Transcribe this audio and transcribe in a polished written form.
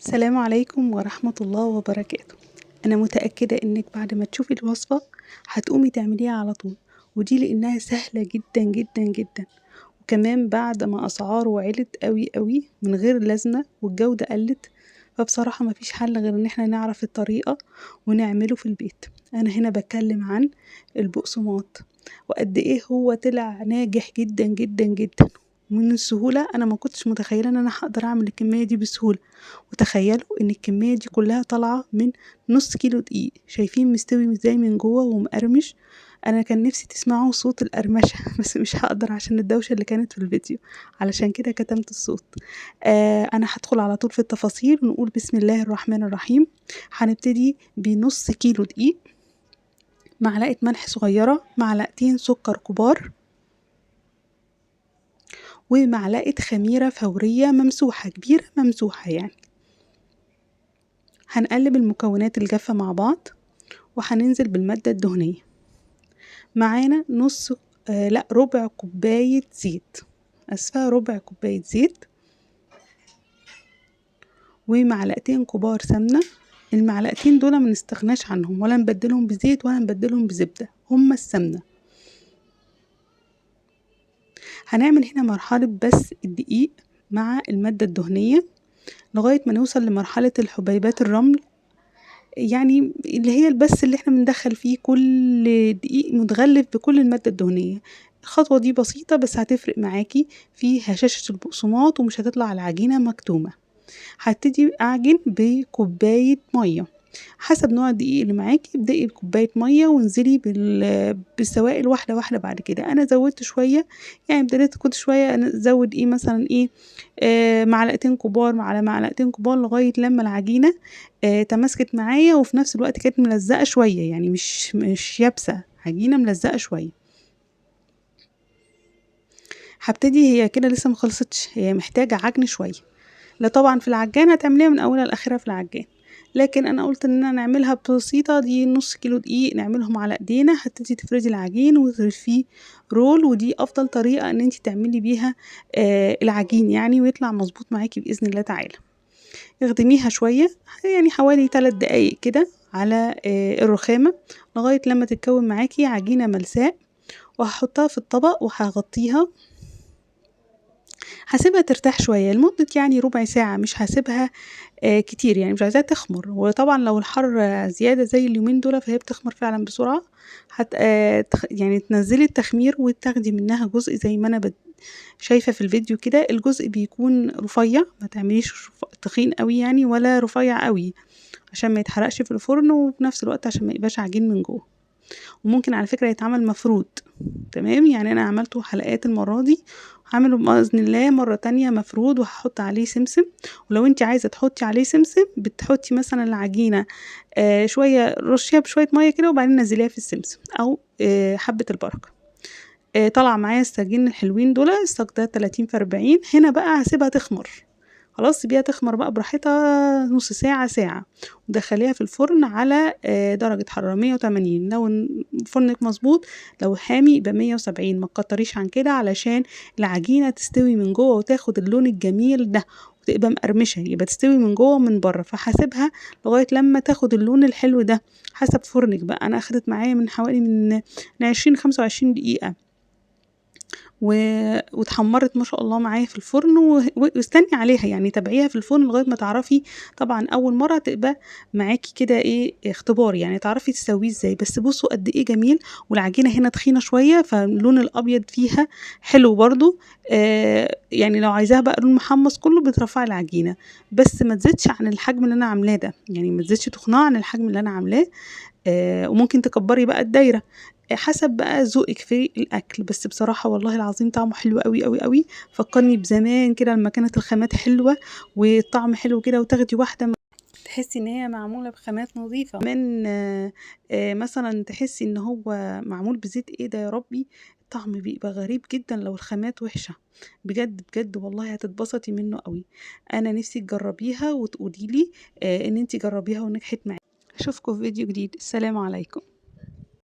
السلام عليكم ورحمة الله وبركاته. أنا متأكدة إنك بعد ما تشوفي الوصفة هتقومي تعمليها على طول، ودي لأنها سهلة جدا جدا جدا، وكمان بعد ما أسعاره علت قوي من غير لازمة والجودة قلت. فبصراحة مفيش حل غير إن احنا نعرف الطريقة ونعمله في البيت. أنا هنا بتكلم عن البقسماط وقد إيه هو طلع ناجح جدا جدا جدا من السهولة. أنا ما كنتش متخيلة إن أنا هقدر أعمل الكمية دي بسهولة، وتخيلوا إن الكمية دي كلها طالعة من نص كيلو دقيق. شايفين مستوي ازاي من جوه ومقرمش؟ أنا كان نفسي تسمعوا صوت القرمشة بس مش هقدر عشان الدوشة اللي كانت في الفيديو، علشان كده كتمت الصوت. أنا هدخل على طول في التفاصيل ونقول بسم الله الرحمن الرحيم. هنبتدي بنص كيلو دقيق، معلقة ملح صغيرة، معلقتين سكر كبار، ومعلقة خميرة فورية ممسوحة، كبيرة ممسوحة يعني. هنقلب المكونات الجافة مع بعض وهننزل بالمادة الدهنية. معانا ربع كوباية زيت، ربع كوباية زيت، ومعلقتين كبار سمنة. المعلقتين دول ما نستغناش عنهم، ولا نبدلهم بزيت ولا نبدلهم بزبدة، هما السمنة. هنعمل هنا مرحلة بس الدقيق مع المادة الدهنية لغاية ما نوصل لمرحلة الحبيبات الرمل، يعني اللي هي البس اللي احنا بندخل فيه كل دقيق متغلف بكل المادة الدهنية. الخطوة دي بسيطة بس هتفرق معاكي في هشاشة البقسماط ومش هتطلع العجينة مكتومة. هبتدي اعجن بكوباية مية، حسب نوع الدقيق اللي معاكي ابدأي بكوباية مية وانزلي بالسوائل واحدة واحدة. بعد كده انا زودت شوية، يعني بدأت كنت شوية ازود مثلا معلقتين كبار على معلقتين كبار لغاية لما العجينة تماسكت معايا، وفي نفس الوقت كانت ملزقة شوية، يعني مش يابسة، عجينة ملزقة شوية. هبتدي هي كده لسه مخلصتش، هي محتاجة عجن شوية. لا طبعا في العجان هتعمليها من اولها لاخرها في العجان، لكن انا قلت اننا نعملها بسيطة. دي نص كيلو دقيق نعملهم على ايدينا. هتبتدي تفردي العجين وتلفيه رول، ودي افضل طريقة ان انتي تعملي بيها العجين يعني، ويطلع مظبوط معاكي باذن الله تعالى. اخدميها شوية، يعني حوالي 3 دقايق كده على الرخامة لغاية لما تتكون معاكي عجينة ملساء. وهحطها في الطبق وهغطيها، هسيبها ترتاح شوية لمدة يعني ربع ساعة، مش هسيبها كتير، يعني مش عايزاها تخمر. وطبعا لو الحر زيادة زي اليومين دول فهي بتخمر فعلا بسرعة. يعني تنزلي التخمير وتاخدي منها جزء زي ما انا شايفة في الفيديو كده. الجزء بيكون رفيع، ما تعمليش تخين قوي يعني ولا رفيع قوي عشان ما يتحرقش في الفرن، وفي نفس الوقت عشان ما يبقاش عجين من جوه. وممكن على فكرة يتعمل مفرود، تمام؟ يعني انا عملته حلقات المرة دي، هعمله بإذن الله مرة تانية مفرود وهحط عليه سمسم. ولو انت عايزة تحطي عليه سمسم بتحطي مثلا العجينة شوية، رشيها بشوية مية كده وبعدين نزليها في السمسم او حبة البركة. طلع معايا الساجين الحلوين دول، الساج ده 30 في 40. هنا بقى هسيبها تخمر، خلاص سيبيها تخمر بقى براحتها نص ساعة ساعة، ودخليها في الفرن على درجة حرارة 180. لو فرنك مظبوط، لو حامي يبقى 170، ما تكتريش عن كده علشان العجينة تستوي من جوه وتاخد اللون الجميل ده وتبقى مقرمشة، يبقى تستوي من جوه ومن بره. فحاسبها لغاية لما تاخد اللون الحلو ده حسب فرنك بقى. انا اخدت معايا من حوالي من 20-25 دقيقة واتحمرت ما شاء الله معايا في الفرن. واستني عليها، يعني تابعيها في الفرن لغايه ما تعرفي. طبعا اول مره تبقى معاكي كده اختبار، يعني تعرفي تسويه ازاي. بس بصوا قد ايه جميل، والعجينه هنا تخينه شويه فاللون الابيض فيها حلو برضو. يعني لو عايزاها بقى لون محمص كله بترفعي العجينه، بس ما تزيدش عن الحجم اللي انا عاملاه ده، يعني ما تزيدش تخنها عن الحجم اللي انا عاملاه. وممكن تكبري بقى الدايره حسب بقى ذوقك في الاكل. بس بصراحه والله العظيم طعمه حلو قوي قوي قوي، فكرني بزمان كده لما كانت الخامات حلوه والطعم حلو كده، وتاخدي واحده تحسي ان هي معموله بخامات نظيفه. كمان مثلا تحسي ان هو معمول بزيت ايه ده يا ربي، الطعم بيبقى غريب جدا لو الخامات وحشه. بجد بجد والله هتتبسطي منه قوي. انا نفسي تجربيها وتقولي لي ان انتي جربيها ونجحت معاكي. اشوفكم في فيديو جديد، السلام عليكم.